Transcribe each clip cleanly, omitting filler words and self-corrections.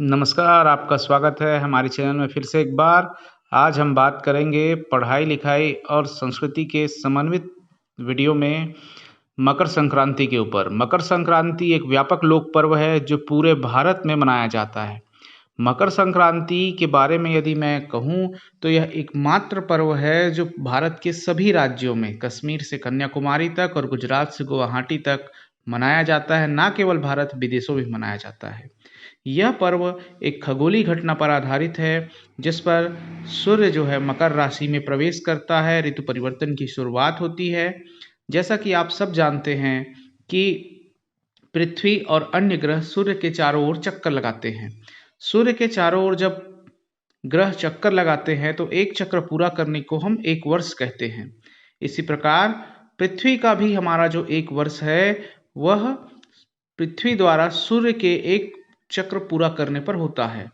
नमस्कार, आपका स्वागत है हमारे चैनल में फिर से एक बार। आज हम बात करेंगे पढ़ाई-लिखाई और संस्कृति के समन्वित वीडियो में मकर संक्रांति के ऊपर। मकर संक्रांति एक व्यापक लोक पर्व है जो पूरे भारत में मनाया जाता है। मकर संक्रांति के बारे में यदि मैं कहूँ तो यह एकमात्र पर्व है जो भारत के सभी राज्यों में कश्मीर से कन्याकुमारी तक और गुजरात से गुवाहाटी तक मनाया जाता है, ना केवल भारत विदेशों में मनाया जाता है। यह पर्व एक खगोलीय घटना पर आधारित है जिस पर सूर्य जो है मकर राशि में प्रवेश करता है, ऋतु परिवर्तन की शुरुआत होती है। जैसा कि आप सब जानते हैं कि पृथ्वी और अन्य ग्रह सूर्य के चारों ओर चक्कर लगाते हैं। सूर्य के चारों ओर जब ग्रह चक्कर लगाते हैं तो एक चक्र पूरा करने को हम एक वर्ष कहते हैं। इसी प्रकार पृथ्वी का भी हमारा जो एक वर्ष है वह पृथ्वी द्वारा सूर्य के एक चक्र पूरा करने पर होता है।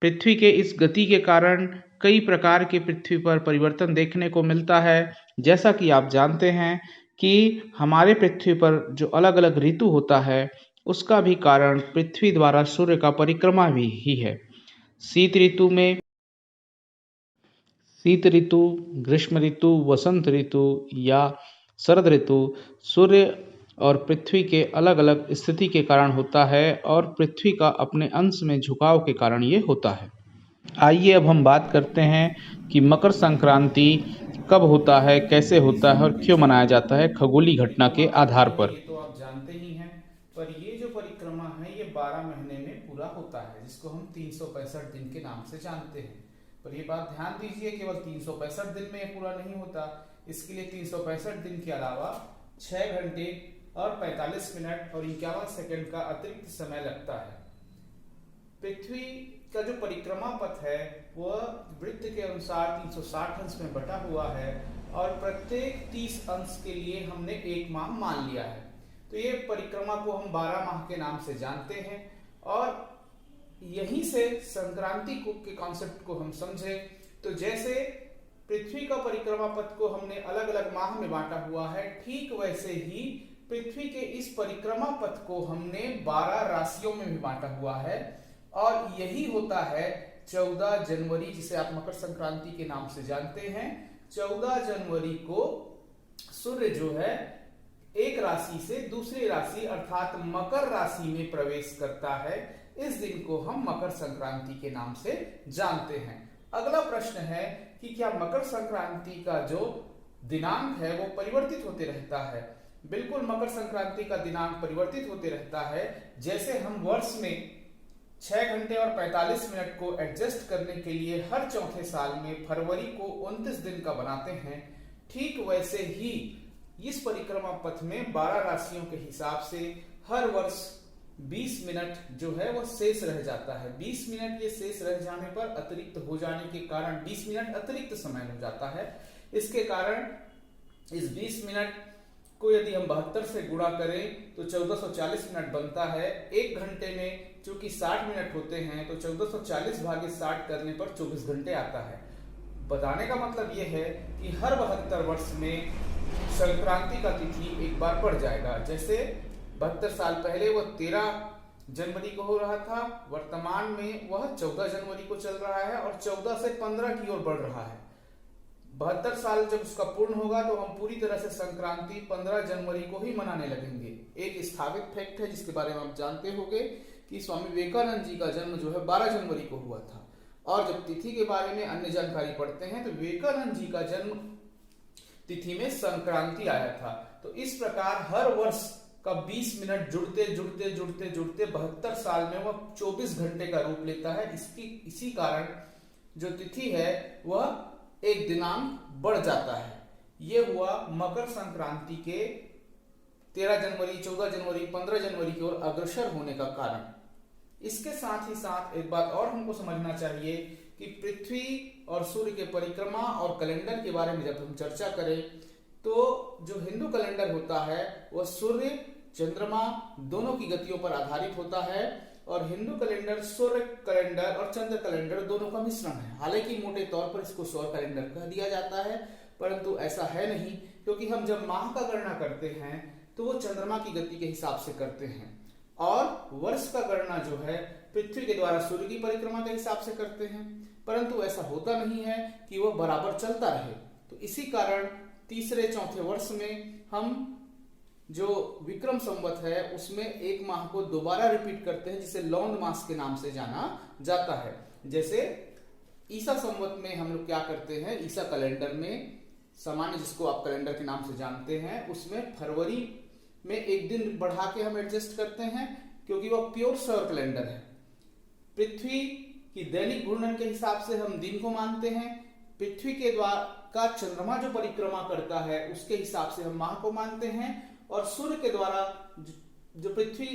पृथ्वी के इस गति के कारण कई प्रकार के पृथ्वी पर परिवर्तन देखने को मिलता है। जैसा कि आप जानते हैं कि हमारे पृथ्वी पर जो अलग अलग ऋतु होता है उसका भी कारण पृथ्वी द्वारा सूर्य का परिक्रमा भी ही है। शीत ऋतु में शीत ऋतु, ग्रीष्म ऋतु, वसंत ऋतु या शरद ऋतु सूर्य और पृथ्वी के अलग अलग स्थिति के कारण होता है और पृथ्वी का अपने अंश में झुकाव के कारण ये होता है। आइए अब हम बात करते हैं कि मकर संक्रांति कब होता है, कैसे होता है और क्यों मनाया जाता है खगोलीय घटना के आधार जो है पर। ये तो आप जानते ही हैं। पर ये जो परिक्रमा है ये 12 महीने में पूरा होता है, जिसको हम 365 दिन के नाम से जानते हैं। पर ये बात ध्यान दीजिए, केवल 365 दिन में ये पूरा नहीं होता। इसके लिए 365 दिन के अलावा 6 घंटे और 45 मिनट और 51 सेकंड का अतिरिक्त समय लगता है। पृथ्वी का जो परिक्रमा पथ है वह वृत्त के अनुसार 360 अंश में बटा हुआ है और प्रत्येक 30 अंश के लिए हमने एक माह मान लिया है। तो ये परिक्रमा को हम 12 माह के नाम से जानते हैं और यहीं से संक्रांति को के कॉन्सेप्ट को हम समझे तो जैसे पृथ्वी का परिक्रमा पथ को हमने अलग अलग माह में बांटा हुआ है, ठीक वैसे ही पृथ्वी के इस परिक्रमा पथ को हमने 12 राशियों में भी बांटा हुआ है और यही होता है 14 जनवरी, जिसे आप मकर संक्रांति के नाम से जानते हैं। 14 जनवरी को सूर्य जो है एक राशि से दूसरी राशि अर्थात मकर राशि में प्रवेश करता है। इस दिन को हम मकर संक्रांति के नाम से जानते हैं। अगला प्रश्न है कि क्या मकर संक्रांति का जो दिनांक है वो परिवर्तित होते रहता है? बिल्कुल, मकर संक्रांति का दिनांक परिवर्तित होते रहता है। जैसे हम वर्ष में 6 घंटे और 45 मिनट को एडजस्ट करने के लिए हर चौथे साल में फरवरी को 29 दिन का बनाते हैं, ठीक वैसे ही इस परिक्रमा पथ में 12 राशियों के हिसाब से हर वर्ष 20 मिनट जो है वह शेष रह जाता है। 20 मिनट ये शेष रह जाने पर अतिरिक्त हो जाने के कारण 20 मिनट अतिरिक्त समय हो जाता है। इसके कारण इस 20 मिनट को यदि हम 72 से गुणा करें तो 1440 मिनट बनता है। एक घंटे में चूंकि 60 मिनट होते हैं तो 1440 भागे 60 करने पर 24 घंटे आता है। बताने का मतलब यह है कि हर 72 वर्ष में संक्रांति का तिथि एक बार बढ़ जाएगा। जैसे 72 साल पहले वह 13 जनवरी को हो रहा था, वर्तमान में वह 14 जनवरी को चल रहा है और 14 से 15 की ओर बढ़ रहा है। 72 साल जब उसका पूर्ण होगा तो हम पूरी तरह से संक्रांति 15 जनवरी को ही मनाने लगेंगे। एक स्थापित फैक्ट है जिसके बारे में आप जानते होंगे कि स्वामी विवेकानंद जी का जन्म जो है 12 जनवरी को हुआ था। और जब तिथि के बारे में अन्य जानकारी पढ़ते हैं तो विवेकानंद जी का जन्म तिथि में संक्रांति आया था। तो इस प्रकार हर वर्ष का 20 मिनट जुड़ते जुड़ते जुड़ते जुड़ते 72 साल में वह 24 घंटे का रूप लेता है। इसी कारण जो तिथि है वह एक दिनांक बढ़ जाता है। यह हुआ मकर संक्रांति के 13 जनवरी, 14 जनवरी, 15 जनवरी की ओर अग्रसर होने का कारण। इसके साथ ही साथ एक बात और हमको समझना चाहिए कि पृथ्वी और सूर्य के परिक्रमा और कैलेंडर के बारे में जब हम चर्चा करें तो जो हिंदू कैलेंडर होता है वह सूर्य, चंद्रमा दोनों की गतियों पर आधारित होता है और हिंदू कैलेंडर सूर्य कैलेंडर और चंद्र कैलेंडर दोनों का मिश्रण है। हालांकि मोटे तौर पर इसको सौर कैलेंडर कह दिया जाता है, परंतु ऐसा है नहीं, क्योंकि हम जब माह का गणना करते हैं तो वो चंद्रमा की गति के हिसाब से करते हैं और वर्ष का गणना जो है पृथ्वी के द्वारा सूर्य की परिक्रमा के हिसाब से करते हैं, परंतु ऐसा होता नहीं है कि वह बराबर चलता रहे। तो इसी कारण तीसरे चौथे वर्ष में हम जो विक्रम संवत है उसमें एक माह को दोबारा रिपीट करते हैं, जिसे लौंड मास के नाम से जाना जाता है। जैसे ईसा संवत में हम लोग क्या करते हैं, ईसा कैलेंडर में सामान्य जिसको आप कैलेंडर के नाम से जानते हैं, उसमें फरवरी में एक दिन बढ़ा के हम एडजस्ट करते हैं, क्योंकि वह प्योर सौर कैलेंडर है। पृथ्वी की दैनिक घूर्णन के हिसाब से हम दिन को मानते हैं। पृथ्वी के द्वारा का चंद्रमा जो परिक्रमा करता है उसके हिसाब से हम माह को मानते हैं, और सूर्य के द्वारा जो पृथ्वी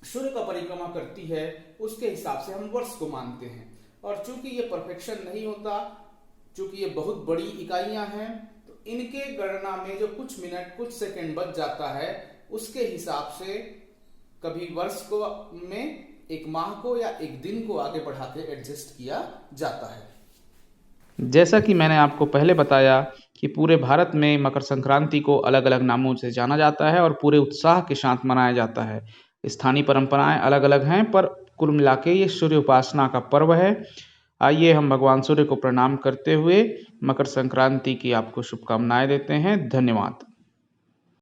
सूर्य का परिक्रमा करती है उसके हिसाब से हम वर्ष को मानते हैं। और चूंकि ये परफेक्शन नहीं होता, चूंकि ये बहुत बड़ी इकाइयां हैं, तो इनके गणना में जो कुछ मिनट कुछ सेकंड बच जाता है उसके हिसाब से कभी वर्ष को में एक माह को या एक दिन को आगे बढ़ा के एडजस्ट किया जाता है। जैसा कि मैंने आपको पहले बताया कि पूरे भारत में मकर संक्रांति को अलग अलग नामों से जाना जाता है और पूरे उत्साह के साथ मनाया जाता है। स्थानीय परंपराएं अलग अलग हैं, पर कुल मिला के ये सूर्य उपासना का पर्व है। आइए हम भगवान सूर्य को प्रणाम करते हुए मकर संक्रांति की आपको शुभकामनाएं देते हैं। धन्यवाद।